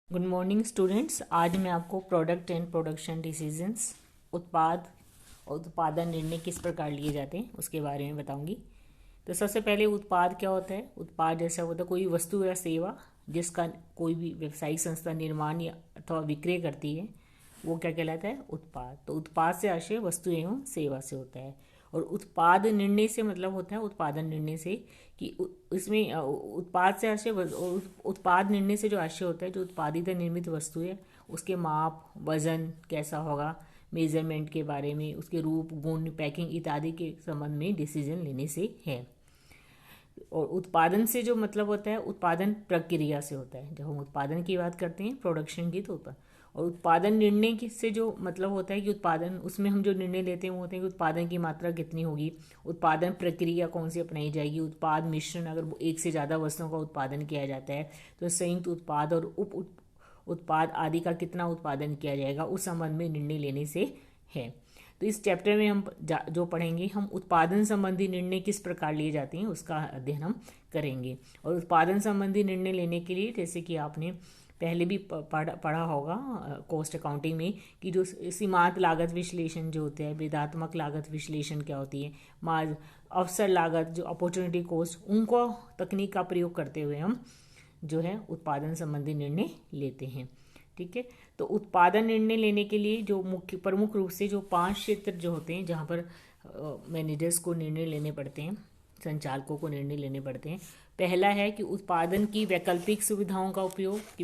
Good morning students. आज मैं आपको प्रोडक्ट एंड प्रोडक्शन डिसीजंस, उत्पाद और उत्पादन निर्णय किस प्रकार लिए जाते हैं उसके बारे में बताऊंगी। तो सबसे पहले उत्पाद क्या होता है। उत्पाद जैसा होता है कोई वस्तु या सेवा जिसका कोई भी व्यावसायिक संस्था निर्माण या अथवा विक्रय करती है, वो क्या कहलाता है, उत्पाद। तो उत्पाद से आशय वस्तु एवं सेवा से होता है। और उत्पाद निर्णय से मतलब होता है उत्पादन निर्णय से कि इसमें उत्पाद से आशय उत्पाद निर्णय से जो आशय होता है जो उत्पादित या निर्मित वस्तु है उसके माप, वजन कैसा होगा, मेजरमेंट के बारे में, उसके रूप, गुण, पैकिंग इत्यादि के संबंध में डिसीजन लेने से है। और उत्पादन से जो मतलब होता है उत्पादन प्रक्रिया से होता है। जब हम उत्पादन की बात करते हैं प्रोडक्शन की, तो और उत्पादन निर्णय से जो मतलब होता है कि उत्पादन, उसमें हम जो निर्णय लेते हैं वो होते हैं कि उत्पादन की मात्रा कितनी होगी, उत्पादन प्रक्रिया कौन सी अपनाई जाएगी, उत्पाद मिश्रण, अगर एक से ज़्यादा वस्तुओं का उत्पादन किया जाता है तो संयुक्त उत्पाद और उप उत्पाद आदि का कितना उत्पादन किया जाएगा, उस संबंध में निर्णय लेने से है। तो इस चैप्टर में हम जो पढ़ेंगे, हम उत्पादन संबंधी निर्णय किस प्रकार लिए जाते हैं उसका अध्ययन हम करेंगे। और उत्पादन संबंधी निर्णय लेने के लिए, जैसे कि आपने पहले भी पढ़ा होगा कॉस्ट अकाउंटिंग में, कि जो सीमांत लागत विश्लेषण जो होते हैं, वेदात्मक लागत विश्लेषण क्या होती है, अवसर लागत जो अपॉर्चुनिटी कॉस्ट, उनको तकनीक का प्रयोग करते हुए हम जो है उत्पादन संबंधी निर्णय लेते हैं। ठीक है। तो उत्पादन निर्णय लेने के लिए जो मुख्य प्रमुख रूप से जो 5 क्षेत्र जो होते हैं जहाँ पर मैनेजर्स को निर्णय लेने पड़ते हैं, संचालकों को निर्णय लेने पड़ते हैं। पहला है कि उत्पादन की वैकल्पिक सुविधाओं का उपयोग, कि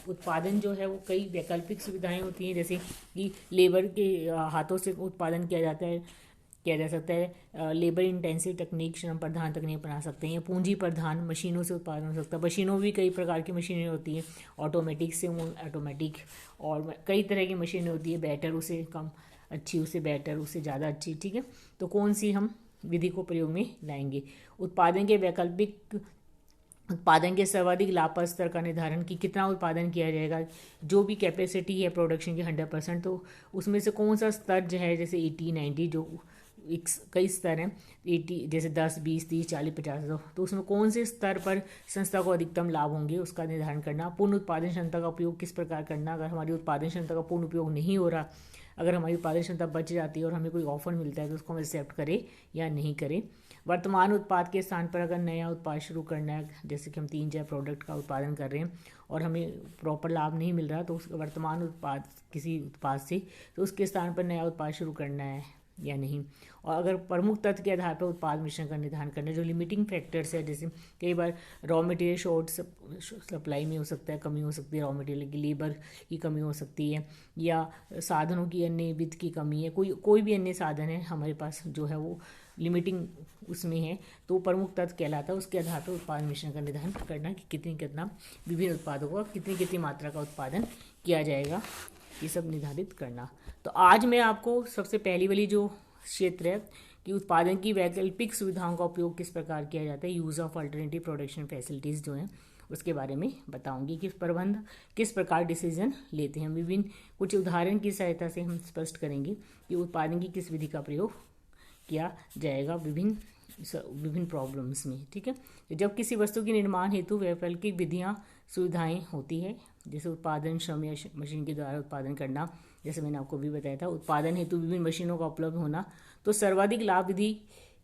उत्पादन जो है वो कई वैकल्पिक सुविधाएं होती हैं, जैसे कि लेबर के हाथों से उत्पादन किया जा सकता है, लेबर इंटेंसिव तकनीक, श्रम प्रधान तकनीक बना सकते हैं, या पूंजी प्रधान मशीनों से उत्पादन हो सकता है। मशीनों भी कई प्रकार की मशीनें होती हैं, ऑटोमेटिक से ऑटोमेटिक, और कई तरह की मशीनें होती है, बेटर उससे कम अच्छी, उससे बेटर, उससे ज़्यादा अच्छी। ठीक है। तो कौन सी हम विधि को प्रयोग में लाएंगे। उत्पादन के वैकल्पिक, उत्पादन के सर्वाधिक लाभ स्तर का निर्धारण, कि कितना उत्पादन किया जाएगा, जो भी कैपेसिटी है प्रोडक्शन की 100%, तो उसमें से कौन सा स्तर जो है, जैसे 80, 90, जो कई स्तर हैं, 80 जैसे 10, 20, 30, 40, 50, तो उसमें कौन से स्तर पर संस्था को अधिकतम लाभ होंगे उसका निर्धारण करना। पूर्ण उत्पादन क्षमता का उपयोग किस प्रकार करना, अगर हमारी उत्पादन क्षमता का पूर्ण उपयोग नहीं हो रहा, अगर हमारी उत्पादन क्षमता बच जाती है और हमें कोई ऑफर मिलता है तो उसको हम एक्सेप्ट करें या नहीं करें। वर्तमान उत्पाद के स्थान पर अगर नया उत्पाद शुरू करना है, जैसे कि हम 3-4 प्रोडक्ट का उत्पादन कर रहे हैं और हमें प्रॉपर लाभ नहीं मिल रहा, तो उस वर्तमान उत्पाद किसी उत्पाद से, तो उसके स्थान पर नया उत्पाद शुरू करना है या नहीं। और अगर प्रमुख तथ्य के आधार पर उत्पाद मिश्रण का निर्धारण करना, जो लिमिटिंग फैक्टर्स है, जैसे कई बार रॉ मटेरियल शॉर्ट सप्लाई में हो सकता है, कमी हो सकती है रॉ मटेरियल की, लेबर की कमी हो सकती है, या साधनों की अन्य वित्त की कमी है, कोई भी अन्य साधन है हमारे पास जो है वो लिमिटिंग उसमें है, तो प्रमुख तथ्य कहलाता है। उसके आधार पर उत्पाद मिश्रण का निर्धारण करना कि कितना विभिन्न उत्पादों का कितनी मात्रा का उत्पादन किया जाएगा, ये सब निर्धारित करना। तो आज मैं आपको सबसे पहली वाली जो क्षेत्र है कि उत्पादन की वैकल्पिक सुविधाओं का उपयोग किस प्रकार किया जाता है, use of alternative production facilities जो हैं उसके बारे में बताऊंगी कि प्रबंध किस प्रकार डिसीजन लेते हैं। विभिन्न कुछ उदाहरण की सहायता से हम स्पष्ट करेंगे कि उत्पादन की किस विधि का प्रयोग किया जाएगा विभिन्न प्रॉब्लम्स में। ठीक है। तो जब किसी वस्तु के निर्माण हेतु वैकल्पिक विधियाँ सुविधाएं होती है, जैसे उत्पादन श्रम या मशीन के द्वारा उत्पादन करना, जैसे मैंने आपको भी बताया था, उत्पादन हेतु विभिन्न मशीनों का उपलब्ध होना, तो सर्वाधिक लाभ विधि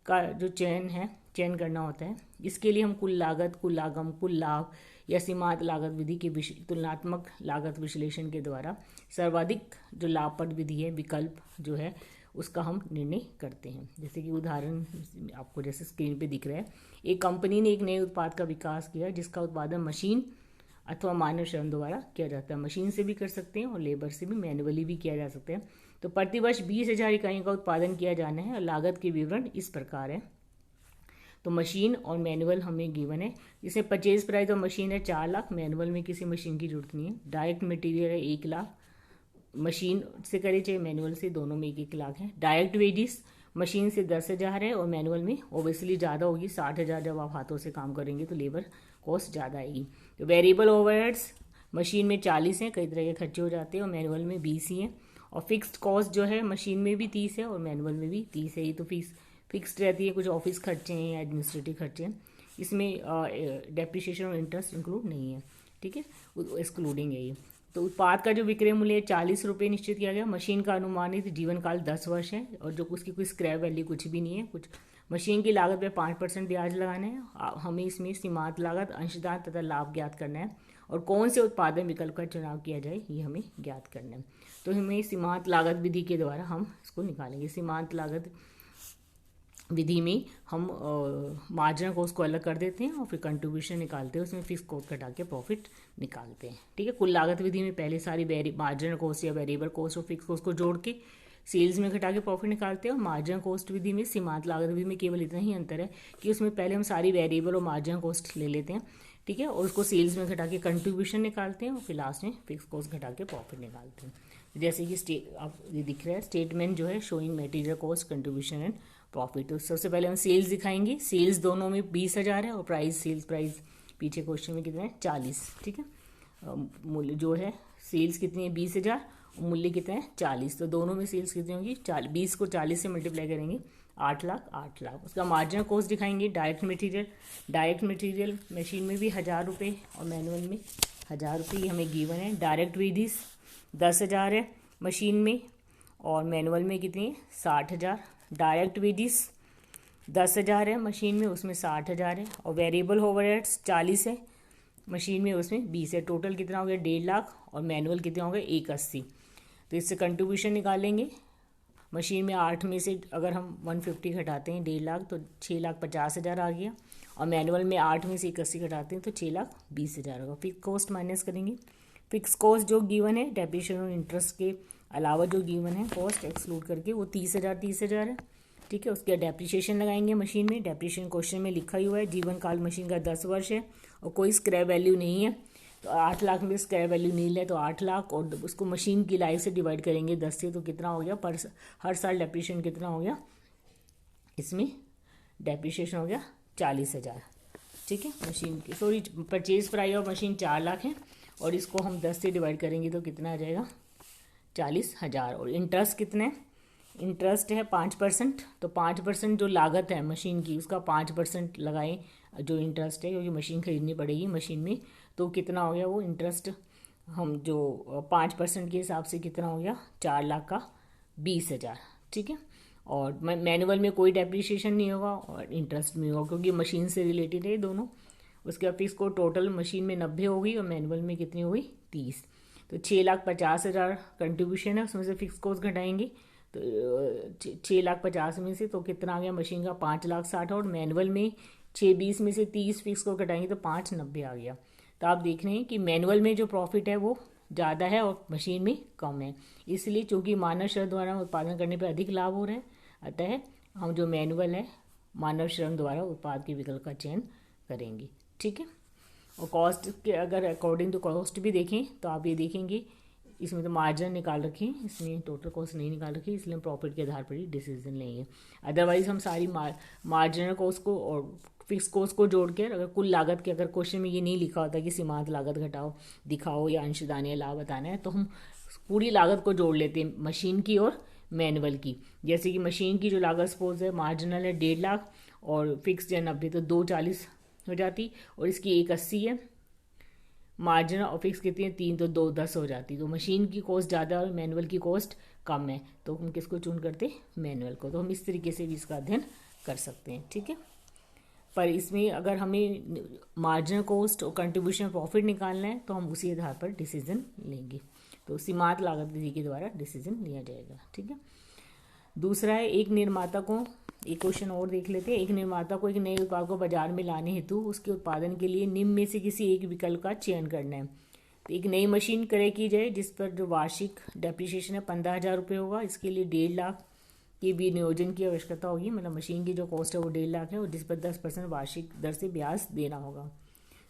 का जो चयन करना होता है। इसके लिए हम कुल लागत, कुल आगम, कुल लाभ या सीमांत लागत विधि के तुलनात्मक लागत विश्लेषण के द्वारा सर्वाधिक जो लाभप्रद विधि है, विकल्प जो है, उसका हम निर्णय करते हैं। जैसे कि उदाहरण आपको जैसे स्क्रीन पे दिख रहा है, एक कंपनी ने एक नए उत्पाद का विकास किया जिसका उत्पादन मशीन अथवा मानव श्रम द्वारा किया जाता है। मशीन से भी कर सकते हैं और लेबर से भी, मैनुअली भी किया जा सकता है। तो प्रतिवर्ष 20,000 इकाइयों का उत्पादन किया जाना है और लागत के विवरण इस प्रकार है। तो मशीन और मैनुअल हमें गिवन है। इसमें परचेज प्राइस और मशीन है 4 लाख, मैनुअल में किसी मशीन की जरूरत नहीं है। डायरेक्ट मटेरियल है 1 लाख, मशीन से करे चाहे मैनुअल से, दोनों में 1-1 लाख है। डायरेक्ट वेजिस मशीन से 10,000 है और मैनुअल में ओबियसली ज़्यादा होगी, 60,000 जब आप हाथों से काम करेंगे तो लेबर कॉस्ट ज़्यादा आएगी। तो वेरिएबल ओवरहेड्स मशीन में 40 हैं, कई तरह के खर्चे हो जाते हैं, और मैनुअल में 20 ही हैं। और फिक्स्ड कॉस्ट जो है मशीन में भी 30 है और मैनुअल में भी 30 है। ये तो फिक्स्ड रहती है, कुछ ऑफिस खर्चे हैं या एडमिनिस्ट्रेटिव खर्चे हैं, इसमें डेप्रिसिएशन और इंटरेस्ट इंक्लूड नहीं है। ठीक है, एक्सक्लूडिंग है ये। तो उत्पाद का जो विक्रय मूल्य 40 रुपये निश्चित किया गया। मशीन का अनुमानित जीवन काल 10 वर्ष है और जो उसकी कोई स्क्रैप वैल्यू कुछ भी नहीं है। कुछ मशीन की लागत पे 5% ब्याज लगाना है। हमें इसमें सीमांत लागत, अंशदान तथा लाभ ज्ञात करना है और कौन से उत्पादन विकल्प का चुनाव किया जाए ये हमें ज्ञात करना है। तो हमें सीमांत लागत विधि के द्वारा हम इसको निकालेंगे। सीमांत लागत विधि में हम मार्जिनल कॉस्ट को अलग कर देते हैं और फिर कंट्रीब्यूशन निकालते हैं, उसमें फिक्स कॉस्ट घटा के प्रॉफिट निकालते हैं। ठीक है, कुल लागत विधि में पहले सारी मार्जिनल कॉस्ट या वेरिएबल कॉस्ट और फिक्स कॉस्ट को जोड़ के सेल्स में घटा के प्रॉफिट निकालते हैं। और मार्जिनल कॉस्ट विधि में, सीमांत लागत विधि में केवल इतना ही अंतर है कि उसमें पहले हम सारी वेरिएबल और मार्जिनल कॉस्ट ले लेते हैं, ठीक है, और उसको सेल्स में घटा के कंट्रीब्यूशन निकालते हैं और फिर लास्ट में फिक्स कॉस्ट घटा के प्रॉफिट निकालते हैं। जैसे कि आप ये दिख रहा है स्टेटमेंट जो है showing material cost, contribution and profit. तो सबसे पहले हम सेल्स दिखाएंगे। सेल्स दोनों में 20,000 है और प्राइस, सेल्स प्राइस पीछे क्वेश्चन में कितना है 40, ठीक है। मूल्य जो है सेल्स कितनी है 20,000, मूल्य कितना है 40। तो दोनों में सेल्स कितनी होगी 20 को 40 से मल्टीप्लाई करेंगे 8 लाख 8 लाख। उसका मार्जिनल कॉस्ट दिखाएंगे। डायरेक्ट मटेरियल मशीन में भी 1,000 रुपये और मैनुअल में 1,000 रुपये हमें गिवन है। डायरेक्ट वेजेस 10,000 है मशीन में और मैनुअल में कितनी है 60,000। डायरेक्ट वेजेस 10,000 है मशीन में, उसमें 60,000 है और वेरिएबल ओवरहेड्स 40 है मशीन में, उसमें 20 है। टोटल कितना हो गया 1.5 लाख और मैनुअल कितना हो गया 180। तो इससे कंट्रीब्यूशन निकालेंगे। मशीन में 8 में से अगर हम 150 घटाते हैं 1.5 लाख तो 6,50,000 आ गया और मैनुअल में 8 में से 81 घटाते हैं तो 6,20,000 होगा। फिक्स कॉस्ट माइनस करेंगे। फिक्स कॉस्ट जो गिवन है डेप्रिसिएशन और इंटरेस्ट के अलावा जो गिवन है कॉस्ट एक्सक्लूड करके वो 30,000 है, ठीक है। उसके डेप्रिसिएशन लगाएंगे मशीन में। डेप्रिसिएशन क्वेश्चन में लिखा ही हुआ है जीवन काल मशीन का 10 वर्ष है और कोई स्क्रैप वैल्यू नहीं है। तो 8 लाख में स्क्रैप वैल्यू नहीं है तो 8 लाख और उसको मशीन की लाइफ से डिवाइड करेंगे 10 से, तो कितना हो गया पर हर साल डेप्रिसिएशन कितना हो गया, इसमें डेप्रिसिएशन हो गया 40,000, ठीक है। मशीन की purchase price of machine 4 lakh है और इसको हम 10 से डिवाइड करेंगे तो कितना आ जाएगा 40,000। और इंटरेस्ट कितने, इंटरेस्ट है 5%। तो 5% जो लागत है मशीन की उसका 5% लगाएं जो इंटरेस्ट है, क्योंकि मशीन खरीदनी पड़ेगी मशीन में। तो कितना हो गया वो इंटरेस्ट, हम जो 5% के हिसाब से कितना हो गया 4 लाख का 20,000, ठीक है। और मैनुअल में कोई डेप्रिसिएशन नहीं होगा और इंटरेस्ट नहीं होगा क्योंकि मशीन से रिलेटेड है दोनों। उसके बाद फिक्स को टोटल मशीन में 90 होगी और मैनुअल में कितनी होगी 30। तो 6,50,000 कंट्रीब्यूशन है, उसमें से फिक्स कॉस्ट घटाएंगे तो 6,50,000 में से तो कितना आ गया मशीन का 5,60,000 और मैनुअल में 6,20 में से 30 फिक्स को घटाएंगे तो 5,90 आ गया। तो आप देख रहे हैं कि मैनुअल में जो प्रॉफिट है वो ज़्यादा है और मशीन में कम है, इसलिए चूंकि मानव श्रम द्वारा उत्पादन करने पर अधिक लाभ हो रहा है, अतः हम जो मैनुअल है मानव श्रम द्वारा उत्पाद के विकल्प का चयन करेंगे, ठीक है। और कॉस्ट के अगर अकॉर्डिंग टू कॉस्ट भी देखें तो आप ये देखेंगे इसमें तो मार्जिन निकाल रखे हैं, इसमें टोटल कॉस्ट नहीं निकाल रखी, इसलिए हम प्रॉफिट के आधार पर ही डिसीजन लेंगे। अदरवाइज हम सारी मार्जिनल कॉस्ट को और फिक्स कॉस्ट को जोड़ के अगर कुल लागत के, अगर क्वेश्चन में ये नहीं लिखा होता कि सीमांत लागत घटाओ दिखाओ या अंशदान या लाभ बताना है, तो हम पूरी लागत को जोड़ लेते हैं मशीन की और मैनुअल की। जैसे कि मशीन की जो लागत सपोज है मार्जिनल है 1.5 लाख और फिक्स है 90, तो 240 हो जाती और इसकी 180 है मार्जिनल और फिक्स कितनी है 3, तो 210 हो जाती। तो मशीन की कॉस्ट ज़्यादा और मैनुअल की कॉस्ट कम है, तो हम किसको चून करते मैनुअल को। तो हम इस तरीके से भी इसका अध्ययन कर सकते हैं, ठीक है। पर इसमें अगर हमें मार्जिनल कॉस्ट और कंट्रीब्यूशन प्रॉफिट निकालना है तो हम उसी आधार पर डिसीजन लेंगे। तो सीमांत लागत विधि के द्वारा डिसीजन लिया जाएगा, ठीक है। दूसरा है एक निर्माता को, एक क्वेश्चन और देख लेते हैं। एक निर्माता को एक नए उत्पाद को बाजार में लाने हेतु उसके उत्पादन के लिए निम्न में से किसी एक विकल्प का चयन करना है। तो एक नई मशीन क्रय की जाए जिस पर जो वार्षिक डेप्रिसिएशन है 15,000 रुपये होगा। इसके लिए 1.5 लाख की विनियोजन की आवश्यकता होगी, मतलब मशीन की जो कॉस्ट है वो 1.5 लाख है और जिस पर 10% वार्षिक दर से ब्याज देना होगा।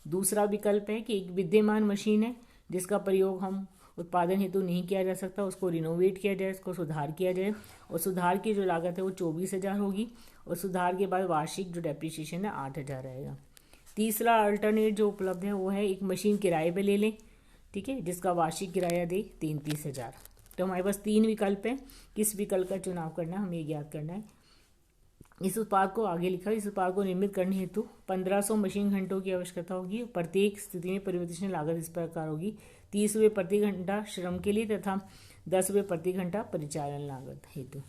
दूसरा विकल्प है कि एक विद्यमान मशीन है जिसका प्रयोग हम उत्पादन हेतु नहीं किया जा सकता, उसको रिनोवेट किया जाए, उसको सुधार किया जाए और सुधार की जो लागत है वो 24,000 होगी और सुधार के बाद वार्षिक जो डेप्रिसिएशन है 8,000 रहेगा। तीसरा अल्टरनेट जो उपलब्ध है वो है एक मशीन किराए पे ले लें, ठीक है, जिसका वार्षिक किराया दे 33,000। तो हमारे पास 3 विकल्प है, किस विकल्प का चुनाव करना है हमें ज्ञात करना है। इस उत्पाद को आगे लिखा, इस उत्पाद को निर्मित करने हेतु 1500 मशीन घंटों की आवश्यकता होगी। प्रत्येक स्थिति में परिवर्तनशील लागत इस प्रकार होगी: 30 रुपये प्रति घंटा श्रम के लिए तथा 10 रुपये प्रति घंटा परिचालन लागत हेतु।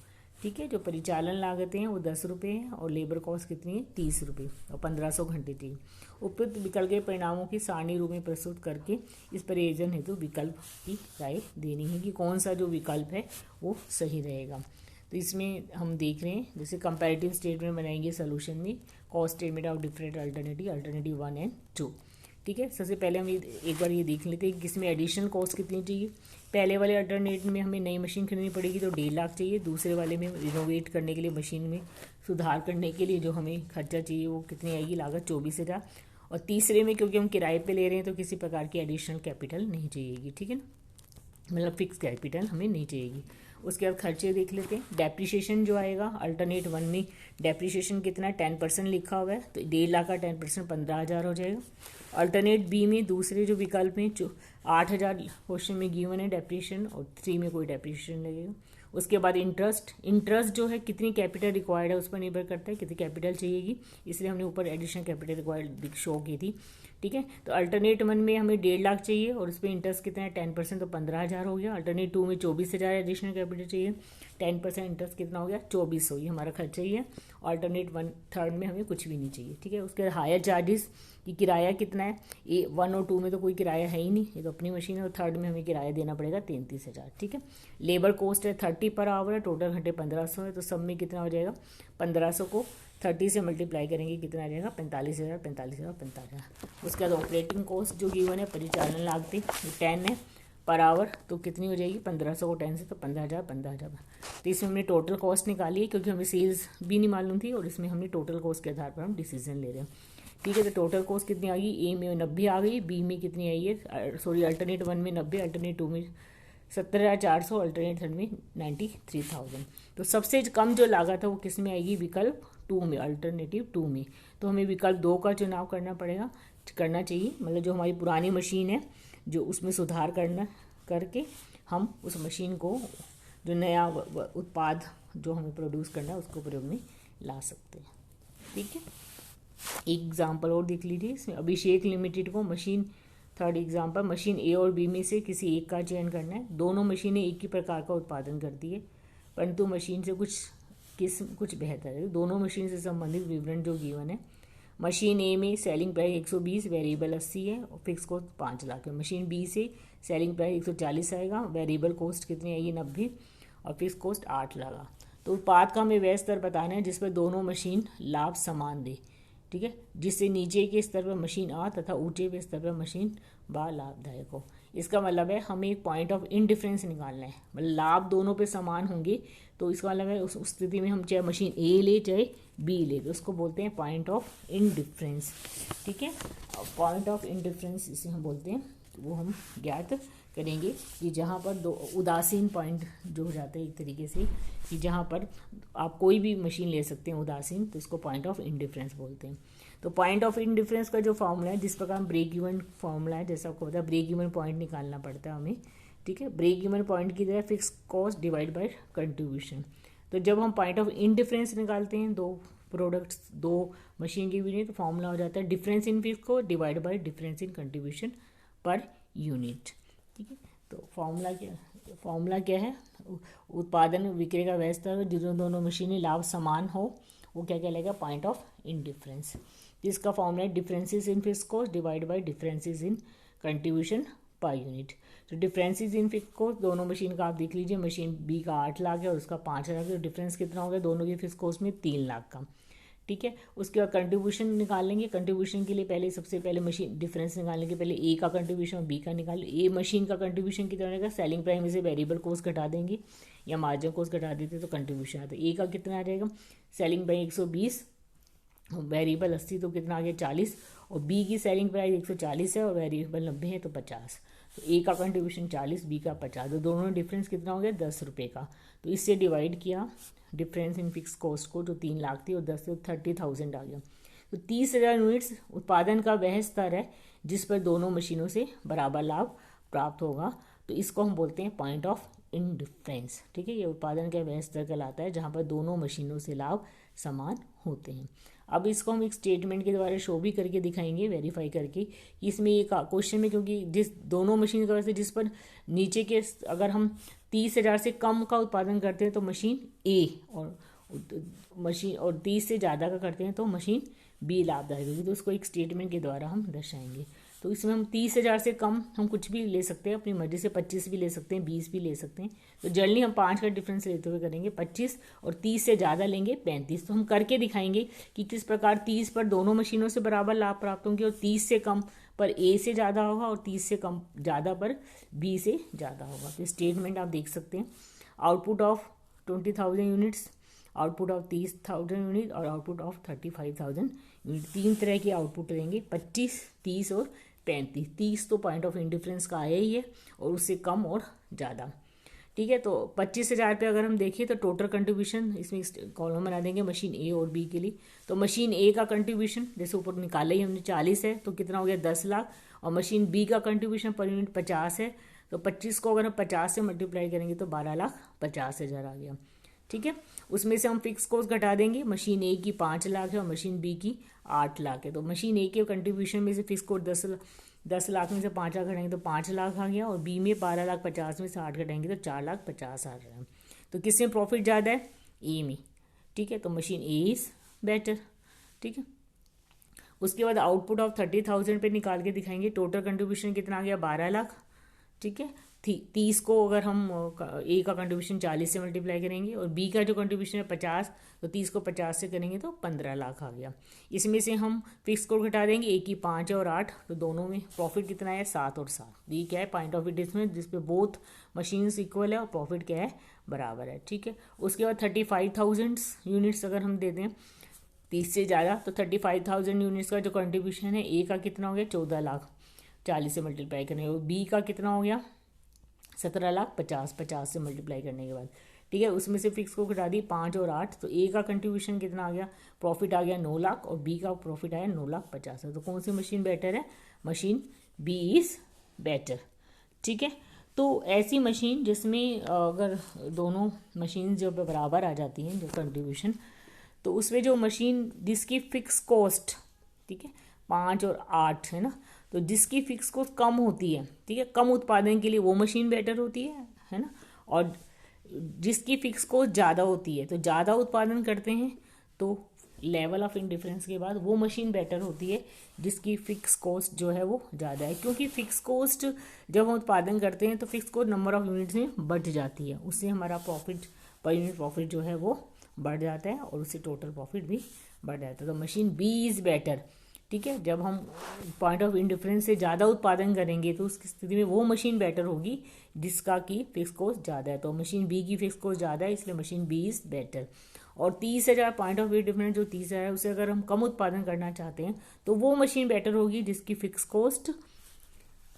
ठीक है, जो परिचालन लागतें हैं वो 10 रुपये हैं और लेबर कॉस्ट कितनी है 30 रुपये और 1500 घंटे चाहिए। उपयुक्त विकल्प के परिणामों की सारणी रूप में प्रस्तुत करके इस प्रयोजन हेतु विकल्प की राय देनी है कि कौन सा जो विकल्प है वो सही रहेगा। तो इसमें हम देख रहे हैं, जैसे कंपैरेटिव स्टेटमेंट बनाएंगे सोल्यूशन में, cost statement of different alternative 1 and 2। ठीक है, सबसे पहले हम एक बार ये देख लेते हैं कि इसमें एडिशनल कॉस्ट कितनी चाहिए। पहले वाले अल्टरनेट में हमें नई मशीन खरीदनी पड़ेगी तो 1.5 लाख चाहिए। दूसरे वाले में रिनोवेट करने के लिए, मशीन में सुधार करने के लिए जो हमें खर्चा चाहिए वो कितनी आएगी, लागत 24,000। और तीसरे में क्योंकि हम किराए पे ले रहे हैं तो किसी प्रकार की एडिशनल कैपिटल नहीं चाहिएगी। ठीक है ना, मतलब फिक्स कैपिटल हमें नहीं चाहिएगी। उसके बाद खर्चे देख लेते हैं। डेप्रिसिएशन जो आएगा अल्टरनेट 1 में, डेप्रिसिएशन कितना 10% लिखा हुआ है तो 1.5 लाख का 10% 15,000 हो जाएगा। अल्टरनेट बी में, दूसरे जो विकल्प में 8,000 क्वेश्चन में गिवन है डेप्रिसिएशन, और 3 में कोई डेप्रिसिएशन लगेगा। उसके बाद इंटरेस्ट जो है कितनी कैपिटल रिक्वायर्ड है उस पर निर्भर करता है, कितनी कैपिटल चाहिएगी, इसलिए हमने ऊपर एडिशनल कैपिटल रिक्वायर्ड शो की थी। ठीक है, तो अल्टरनेट 1 में हमें 1.5 लाख चाहिए और उस पर इंटरेस्ट कितना है 10% तो 15,000 हो गया। अल्टरनेट 2 में 24,000 एडिशनल कैपिटल चाहिए, 10% इंटरेस्ट कितना हो गया 2400, ये हमारा खर्चा ही है। अल्टरनेट 3rd में हमें कुछ भी नहीं चाहिए। ठीक है, उसके बाद हायर चार्जेस कि किराया कितना है, 1 और 2 में तो कोई किराया है ही नहीं, ये तो अपनी मशीन है। और 3rd में हमें किराया देना पड़ेगा 33,000। ठीक है, लेबर कॉस्ट है 30 पर आवर है, टोटल घंटे 1500 है, तो सब में कितना हो जाएगा 1500 को 30 से मल्टीप्लाई करेंगे कितना आ जाएगा 45,000, 45,000, 45,000। उसके बाद ऑपरेटिंग कॉस्ट जो गिवन है परिचालन लागतें 10 है पर आवर, तो कितनी हो जाएगी 1500 को 10 से तो 15,000, 15,000। तो इसमें हमने टोटल कॉस्ट निकाली है क्योंकि हमें सेल्स भी नहीं मालूम थी और इसमें हमने टोटल कॉस्ट के आधार पर हम डिसीजन ले रहे हैं। ठीक है, तो टोटल कॉस्ट कितनी आ गई, ए में 90 आ गई, बी में कितनी आई है, सॉरी अल्टरनेट 1 में 90, अल्टरनेट 2 में 70,400, अल्टरनेट 3rd में 93,000। तो सबसे कम जो लागत है वो किस में आएगी, विकल्प 2 में, अल्टरनेटिव 2 में। तो हमें विकल्प 2 का चुनाव करना चाहिए, मतलब जो हमारी पुरानी मशीन है जो उसमें सुधार करके हम उस मशीन को जो नया उत्पाद जो हमें प्रोड्यूस करना है उसको प्रयोग में ला सकते हैं। ठीक है, एक एग्जाम्पल और देख लीजिए इसमें। अभिषेक लिमिटेड को मशीन, 3rd एग्जाम्पल, मशीन ए और बी में से किसी एक का चयन करना है। दोनों मशीनें एक ही प्रकार का उत्पादन करती है परंतु मशीन से कुछ बेहतर है। दोनों मशीन से संबंधित विवरण जो गिवन है, मशीन ए में सेलिंग प्राइस 120, वेरिएबल 80 है और फिक्स कॉस्ट 5 लाख है। मशीन बी से सेलिंग प्राइस 140 आएगा, वेरिएबल कॉस्ट कितनी आएगी 90 और फिक्स कॉस्ट 8 लाख। तो उत्पाद का हमें वह स्तर बताना है जिस पर दोनों मशीन लाभ समान दे। ठीक है, जिससे नीचे के स्तर पर मशीन आ तथा ऊंचे के स्तर पर मशीन बा लाभदायक हो। इसका मतलब है हमें एक पॉइंट ऑफ इनडिफरेंस निकालना है, मतलब लाभ दोनों पे समान होंगे तो इसका मतलब है उस स्थिति में हम चाहे मशीन ए ले चाहे बी ले, तो उसको बोलते हैं पॉइंट ऑफ इनडिफरेंस। ठीक है, पॉइंट ऑफ इनडिफरेंस इसे हम बोलते हैं, वो हम ज्ञात करेंगे कि जहाँ पर दो उदासीन पॉइंट जो हो जाते हैं एक तरीके से, कि जहाँ पर आप कोई भी मशीन ले सकते हैं उदासीन, तो इसको पॉइंट ऑफ इनडिफरेंस बोलते हैं। तो पॉइंट ऑफ इनडिफरेंस का जो फॉर्मूला है, जिस प्रकार हम ब्रेक इवन फॉर्मूला है, जैसा आपको पता है ब्रेक इवन पॉइंट निकालना पड़ता है हमें। ठीक है, ब्रेक इवन पॉइंट की तरह fix cost divide by contribution. तो जब हम पॉइंट ऑफ इनडिफरेंस निकालते हैं दो मशीन के बीच में, तो फॉर्मूला हो जाता है difference in fix cost divide by difference in contribution per unit. ठीक है, तो फॉर्मूला क्या है, उत्पादन विक्रय का वह स्तर जिसमें दोनों मशीनें लाभ समान हो वो क्या कहलाएगा, पॉइंट ऑफ इनडिफरेंस। जिसका फॉर्मूला है differences in fix cost divide by differences in contribution per unit. तो डिफरेंसेस इन फिक्स कॉस्ट दोनों मशीन का आप देख लीजिए, मशीन बी का 8 लाख है और उसका 5 लाख है, तो डिफरेंस कितना हो गया दोनों की फिक्स कॉस्ट में 3 लाख का। ठीक है, उसके बाद कंट्रीब्यूशन निकालेंगे। कंट्रीब्यूशन के लिए सबसे पहले मशीन डिफरेंस निकालने के पहले ए का कंट्रीब्यूशन और बी का निकाल। ए मशीन का कंट्रीब्यूशन कितना रहेगा, सेलिंग प्राइस में से वेरिएबल कॉस्ट घटा देंगे या मार्जिन कॉस्ट घटा देते तो कंट्रीब्यूशन आता है। ए का कितना आ जाएगा, सेलिंग प्राइस 120, वेरिएबल 80 तो कितना आ गया 40, और बी की सेलिंग प्राइस 140 है और वेरिएबल 90 है तो 50। तो ए का कंट्रीब्यूशन 40, बी का 50, तो दोनों में डिफरेंस कितना हो गया 10 रुपये का। तो इससे डिवाइड किया डिफरेंस इन फिक्स कॉस्ट को, जो 3 लाख थी और 10 से 30,000 आ गया। तो 30,000 यूनिट्स उत्पादन का वह स्तर है जिस पर दोनों मशीनों से बराबर लाभ प्राप्त होगा, तो इसको हम बोलते हैं पॉइंट ऑफ इनडिफरेंस। ठीक है, ये उत्पादन का वह स्तर कहलाता है जहाँ पर दोनों मशीनों से लाभ समान होते हैं। अब इसको हम एक स्टेटमेंट के द्वारा शो भी करके दिखाएंगे, वेरीफाई करके कि इसमें एक क्वेश्चन में, क्योंकि जिस दोनों मशीन का वैसे जिस पर नीचे के अगर हम 30,000 से कम का उत्पादन करते हैं तो मशीन ए, और मशीन और 30 से ज़्यादा का करते हैं तो मशीन बी लाभदायक होगी। तो उसको एक स्टेटमेंट के द्वारा हम दर्शाएंगे। तो इसमें हम 30,000 से कम हम कुछ भी ले सकते हैं अपनी मर्जी से, 25 भी ले सकते हैं, 20 भी ले सकते हैं। तो जल्दी हम 5 का डिफरेंस लेते हुए करेंगे 25, और 30 से ज़्यादा लेंगे 35। तो हम करके दिखाएंगे कि किस प्रकार 30 पर दोनों मशीनों से बराबर लाभ प्राप्त होंगे, और 30 से कम पर ए से ज़्यादा होगा, और 30 से कम ज़्यादा पर बी से ज़्यादा होगा। तो स्टेटमेंट आप देख सकते हैं, output of 20,000 units, output of 30,000 unit और आउटपुट ऑफ 35,000 यूनिट। 3 तरह की आउटपुट देंगे, 25, 30 और 35। 30 तो पॉइंट ऑफ इंडिफरेंस का आया ही है, और उससे कम और ज़्यादा। ठीक है, तो 25,000 पे अगर हम देखें तो टोटल कंट्रीब्यूशन इसमें कॉलम बना देंगे मशीन ए और बी के लिए। तो मशीन ए का कंट्रीब्यूशन जैसे ऊपर निकाला ही हमने 40 है, तो कितना हो गया 10 लाख। और मशीन बी का कंट्रीब्यूशन पर यूनिट 50 है, तो 25 को अगर हम 50 से मल्टीप्लाई करेंगे तो 12,50,000 आ गया। ठीक है, उसमें से हम फिक्स कॉस्ट घटा देंगे। मशीन ए की 5 लाख है और मशीन बी की 8 लाख है। तो मशीन ए के कंट्रीब्यूशन में से फिक्स कॉस्ट 10 लाख में से 5 लाख घटाएंगे तो 5 लाख आ गया, और बी में 12,50,000 में से 8 घटाएंगे तो 4,50,000 आ रहा है। तो किसमें प्रॉफिट ज़्यादा है? ए में। ठीक है, तो मशीन ए इज़ बेटर। ठीक है, उसके बाद आउटपुट ऑफ 30,000 पे निकाल के दिखाएंगे। टोटल कंट्रीब्यूशन कितना आ गया? 12 लाख। ठीक है, 30 को अगर हम ए का कंट्रीब्यूशन 40 से मल्टीप्लाई करेंगे, और बी का जो कंट्रीब्यूशन है 50, तो 30 को 50 से करेंगे तो 15 लाख आ गया। इसमें से हम फिक्स को घटा देंगे, ए की 5 और 8, तो दोनों में प्रॉफिट कितना है? 7 और 7। ये क्या है? पॉइंट ऑफ डिफरेंस जिसपे बोथ मशीन्स इक्वल है और प्रॉफिट क्या है? बराबर है। ठीक है, उसके बाद 35,000 यूनिट्स अगर हम दे दें 30 से ज़्यादा, तो 35,000 यूनिट्स का जो कंट्रीब्यूशन है, ए का कितना हो गया? 14 लाख, 40 से मल्टीप्लाई करने, और बी का कितना हो गया? 17,50,000, 50 से मल्टीप्लाई करने के बाद। ठीक है, उसमें से फिक्स को घटा दी 5 और 8, तो ए का कंट्रीब्यूशन कितना आ गया? प्रॉफिट आ गया 9 लाख, और बी का प्रॉफिट आया 9,50,000। तो कौन सी मशीन बेटर है? Machine B is better. ठीक है, तो ऐसी मशीन जिसमें अगर दोनों मशीन जो बराबर आ जाती हैं जो कंट्रीब्यूशन, तो उसमें जो मशीन जिसकी फिक्स कॉस्ट, ठीक है, 5 और 8 है ना, तो जिसकी फिक्स कॉस्ट कम होती है, ठीक है, कम उत्पादन के लिए वो मशीन बेटर होती है ना। और जिसकी फिक्स कॉस्ट ज़्यादा होती है, तो ज़्यादा उत्पादन करते हैं तो लेवल ऑफ इंडिफरेंस के बाद वो मशीन बेटर होती है जिसकी फिक्स कॉस्ट जो है वो ज़्यादा है। क्योंकि फिक्स कॉस्ट जब हम उत्पादन करते हैं तो fix cost number of units में बढ़ जाती है, उससे हमारा प्रॉफिट पर यूनिट प्रॉफिट जो है वो बढ़ जाता है, और उससे टोटल प्रॉफिट भी बढ़ जाता है। तो मशीन बी इज़ बेटर। ठीक है, जब हम पॉइंट ऑफ इंडिफरेंस से ज़्यादा उत्पादन करेंगे तो उस स्थिति में वो मशीन बेटर होगी जिसका की फिक्स कॉस्ट ज़्यादा है। तो मशीन बी की फिक्स कॉस्ट ज़्यादा है, इसलिए मशीन बी इज़ बेटर। और 30,000 पॉइंट ऑफ डिफरेंस जो 30,000 है, उसे अगर हम कम उत्पादन करना चाहते हैं तो वो मशीन बेटर होगी जिसकी फिक्स कॉस्ट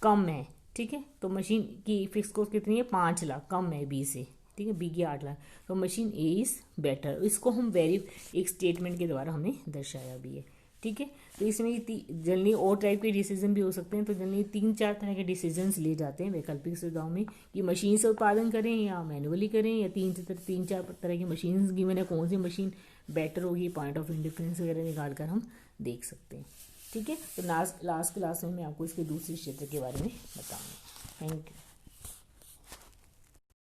कम है। ठीक है, तो मशीन की फिक्स कॉस्ट कितनी है? 5 लाख, कम है बी से। ठीक है, बी की 8 लाख, तो मशीन ए इज़ बेटर। इसको हम एक स्टेटमेंट के द्वारा हमने दर्शाया भी है। ठीक है, तो इसमें जनरली और टाइप के डिसीजन भी हो सकते हैं। तो जनरली 3-4 तरह के डिसीजंस लिए जाते हैं वैकल्पिक सुविधाओं में, कि मशीन से उत्पादन करें या मैनुअली करें, या 3-4 तरह की मशीन गिवन है, कौन सी मशीन बेटर होगी, पॉइंट ऑफ इंडिफरेंस वगैरह निकाल कर हम देख सकते हैं। ठीक है, तो लास्ट क्लास में मैं आपको इसके दूसरे क्षेत्र के बारे में बताऊँगी। Thank you.